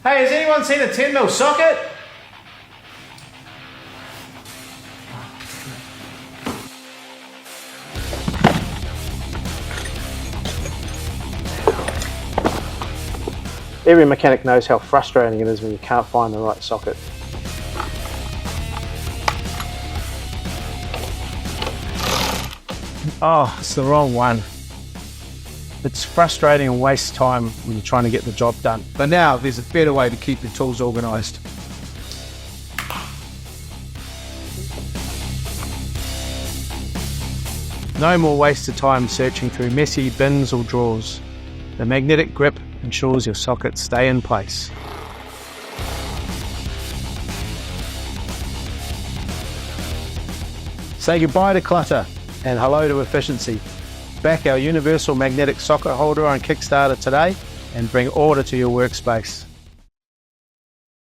Hey, has anyone seen a 10mm socket? Every mechanic knows how frustrating it is when you can't find the right socket. Oh, it's the wrong one. It's frustrating and wastes time when you're trying to get the job done. But now there's a better way to keep your tools organised. No more wasted time searching through messy bins or drawers. The magnetic grip ensures your sockets stay in place. Say goodbye to clutter and hello to efficiency. Back our universal magnetic socket holder on Kickstarter today and bring order to your workspace.